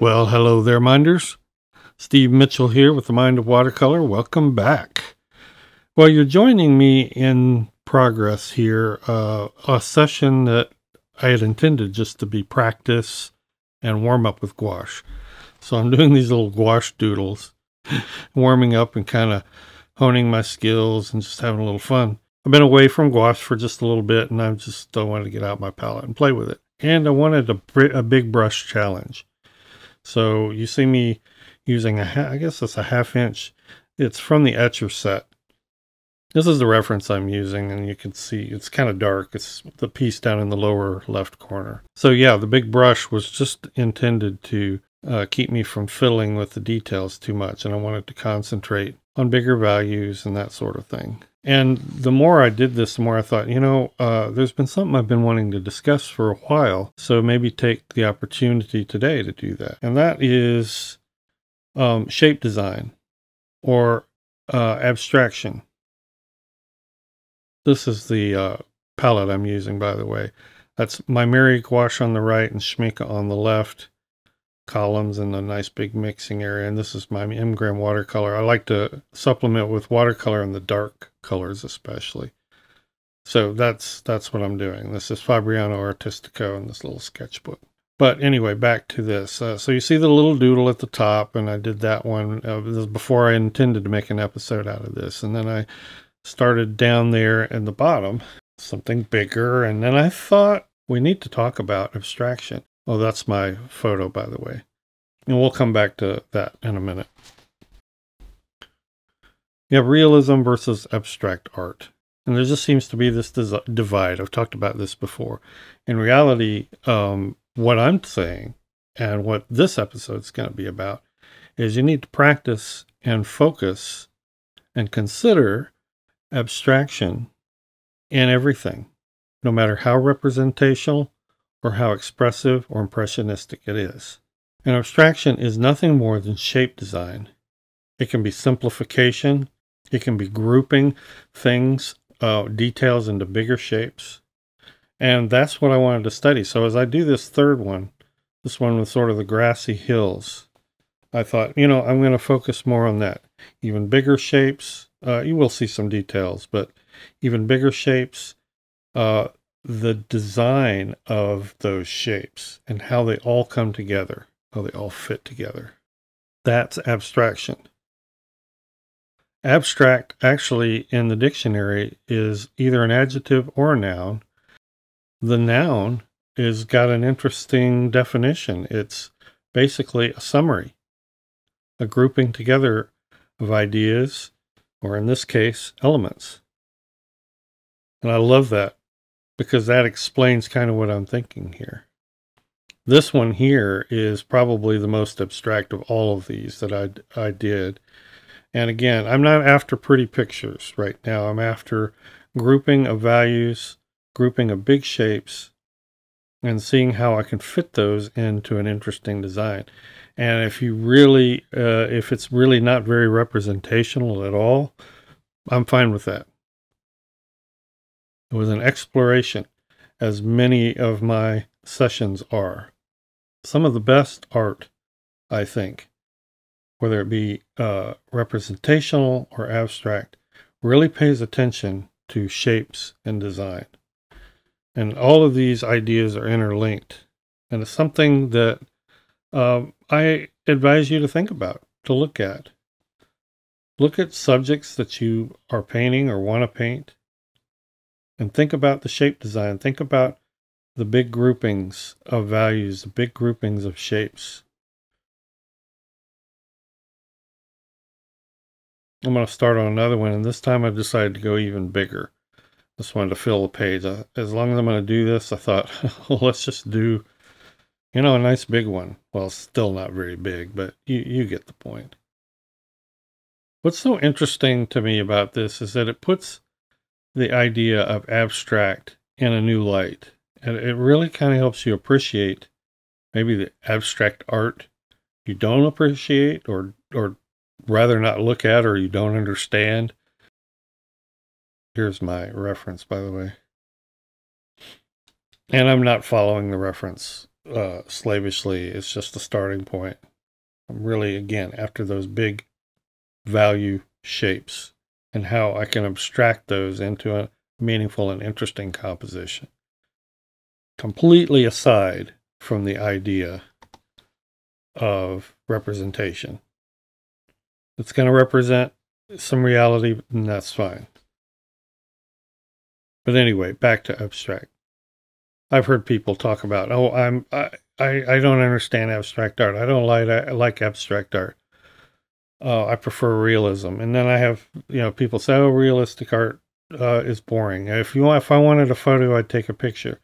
Well, hello there, minders. Steve Mitchell here with the Mind of Watercolor. Welcome back. Well, you're joining me in progress here, a session that I had intended just to be practice and warm up with gouache. So I'm doing these little gouache doodles, warming up and kind of honing my skills and just having a little fun. I've been away from gouache for just a little bit, and I just wanted to get out my palette and play with it. And I wanted a big brush challenge. So you see me using I guess it's a 1/2 inch. It's from the Etcher set. This is the reference I'm using, and you can see it's kind of dark. It's the piece down in the lower left corner. So yeah, the big brush was just intended to keep me from fiddling with the details too much, and I wanted to concentrate on bigger values and that sort of thing. And the more I did this, the more I thought, there's been something I've been wanting to discuss for a while, so maybe take the opportunity today to do that. And that is shape design or abstraction. This is the palette I'm using, by the way. That's Maimeri gouache on the right and Schmincke on the left. Columns and a nice big mixing area, and this is my M-gram watercolor. I like to supplement with watercolor in the dark colors especially. So that's what I'm doing. This is Fabriano Artistico in this little sketchbook. But anyway, back to this. So you see the little doodle at the top, and I did that one this was before I intended to make an episode out of this. And then I started down there in the bottom, something bigger, and then I thought we need to talk about abstraction. Oh, that's my photo, by the way. And we'll come back to that in a minute. You have realism versus abstract art. And there just seems to be this divide. I've talked about this before. In reality, what I'm saying and what this episode is going to be about is you need to practice and focus and consider abstraction in everything, no matter how representational or how expressive or impressionistic it is. And abstraction is nothing more than shape design. It can be simplification. It can be grouping things, details into bigger shapes. And that's what I wanted to study. So as I do this third one, this one with sort of the grassy hills, I thought, I'm going to focus more on that. Even bigger shapes, you will see some details, but even bigger shapes, the design of those shapes and how they all come together, how they all fit together. That's abstraction. Abstract, actually, in the dictionary, is either an adjective or a noun. The noun is got an interesting definition. It's basically a summary, a grouping together of ideas, or in this case, elements. And I love that, because that explains kind of what I'm thinking here. This one here is probably the most abstract of all of these that I did. And again, I'm not after pretty pictures right now. I'm after grouping of values, grouping of big shapes, and seeing how I can fit those into an interesting design. And if it's really not very representational at all, I'm fine with that. It was an exploration, as many of my sessions are. Some of the best art, I think, whether it be representational or abstract, really pays attention to shapes and design. And all of these ideas are interlinked. And it's something that I advise you to think about, to look at. Look at subjects that you are painting or want to paint. And think about the shape design. Think about the big groupings of values, the big groupings of shapes. I'm going to start on another one, and this time I've decided to go even bigger. Just wanted to fill the page. As long as I'm going to do this, I thought, well, let's just do, a nice big one. Well, still not very big, but you get the point. What's so interesting to me about this is that it puts the idea of abstract in a new light. And it really kind of helps you appreciate maybe the abstract art you don't appreciate or rather not look at, or you don't understand. Here's my reference, by the way. And I'm not following the reference slavishly. It's just a starting point. I'm really, again, after those big value shapes and how I can abstract those into a meaningful and interesting composition. Completely aside from the idea of representation. It's going to represent some reality, and that's fine. But anyway, back to abstract. I've heard people talk about, oh, I don't understand abstract art. I don't like abstract art. I prefer realism. And then I have, people say, oh, realistic art is boring. If I wanted a photo, I'd take a picture.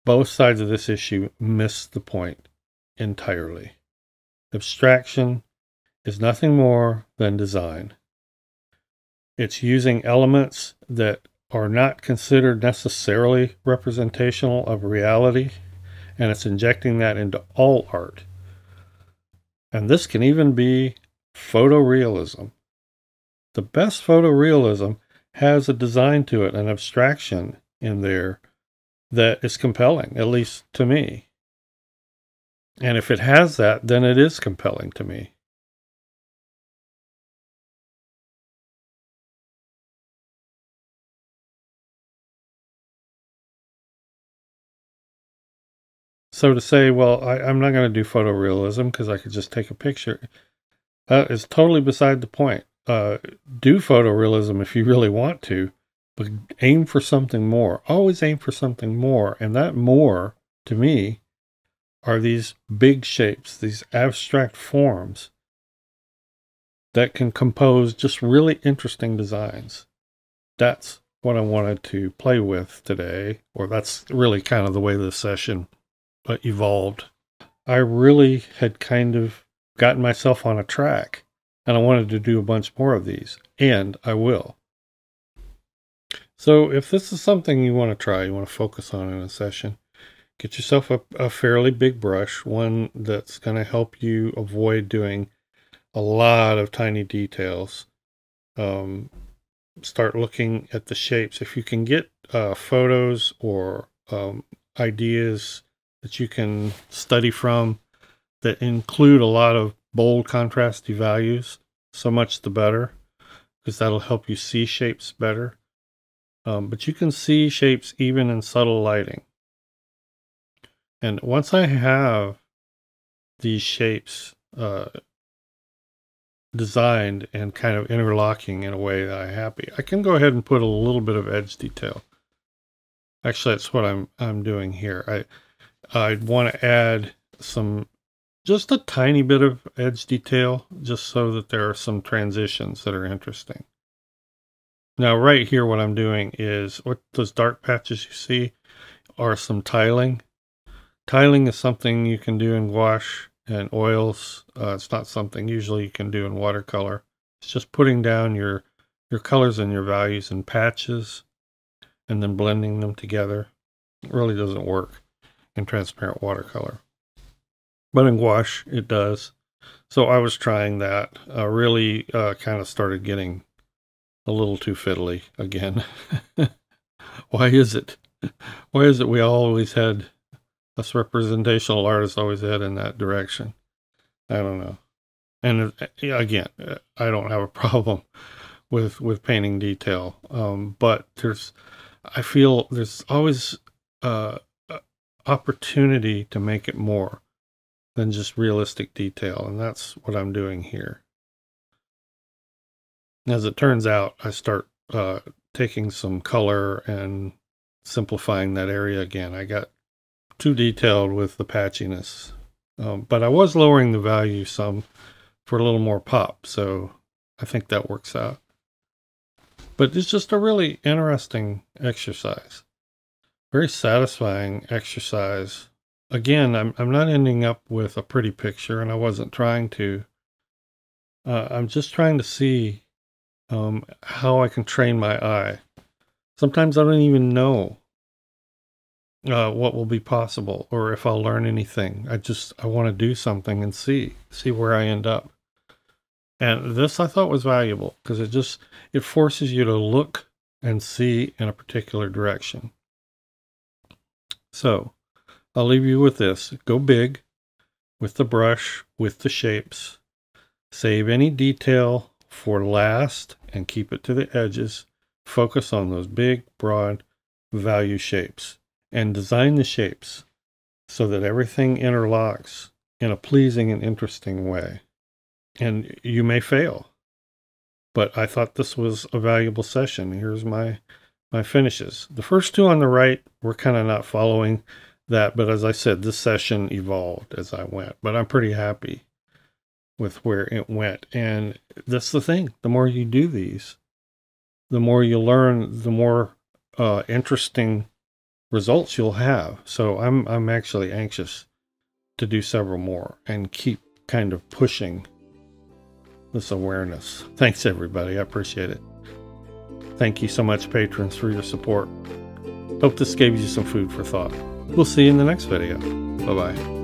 Both sides of this issue miss the point entirely. Abstraction is nothing more than design. It's using elements that are not considered necessarily representational of reality, and it's injecting that into all art. And this can even be photorealism. The best photorealism has a design to it, an abstraction in there that is compelling, at least to me. And if it has that, then it is compelling to me. So to say, well, I'm not going to do photorealism because I could just take a picture, is totally beside the point. Do photorealism if you really want to, but aim for something more. Always aim for something more. And that more, to me, are these big shapes, these abstract forms that can compose just really interesting designs. That's what I wanted to play with today, or that's really kind of the way this session evolved. I really had kind of gotten myself on a track, and I wanted to do a bunch more of these, and I will. So if this is something you want to try, you want to focus on in a session, get yourself a fairly big brush, one that's going to help you avoid doing a lot of tiny details. Start looking at the shapes. If you can get photos or ideas that you can study from that include a lot of bold contrasty values, so much the better, because that'll help you see shapes better. But you can see shapes even in subtle lighting. And once I have these shapes designed and kind of interlocking in a way that I'm happy, I can go ahead and put a little bit of edge detail. Actually, that's what I'm doing here. I'd want to add just a tiny bit of edge detail, just so that there are some transitions that are interesting. Now, right here, what I'm doing is, what those dark patches you see are some tiling. Tiling is something you can do in gouache and oils. It's not something usually you can do in watercolor. It's just putting down your colors and your values in patches and then blending them together. It really doesn't work in transparent watercolor, but in gouache it does. So I was trying that. Really kind of started getting a little too fiddly again. Why is it? Why is it we always had, us representational artists always head in that direction? I don't know. And again, I don't have a problem with painting detail, but I feel there's always opportunity to make it more than just realistic detail, and that's what I'm doing here. As it turns out, I start taking some color and simplifying that area again. I got too detailed with the patchiness, but I was lowering the value some for a little more pop, so I think that works out. But it's just a really interesting exercise, very satisfying exercise. Again, I'm not ending up with a pretty picture, and I wasn't trying to. I'm just trying to see how I can train my eye. Sometimes I don't even know what will be possible, or if I'll learn anything. I want to do something and see where I end up. And this I thought was valuable because it forces you to look and see in a particular direction. So I'll leave you with this. Go big with the brush, with the shapes. Save any detail for last and keep it to the edges. Focus on those big, broad value shapes and design the shapes so that everything interlocks in a pleasing and interesting way. And you may fail, but I thought this was a valuable session. Here's my finishes. The first two on the right were kind of not following that, but as I said, this session evolved as I went, but I'm pretty happy with where it went. And that's the thing. The more you do these, the more you learn, the more interesting results you'll have. So I'm actually anxious to do several more and keep kind of pushing this awareness. Thanks, everybody. I appreciate it. Thank you so much, patrons, for your support. Hope this gave you some food for thought. We'll see you in the next video. Bye-bye.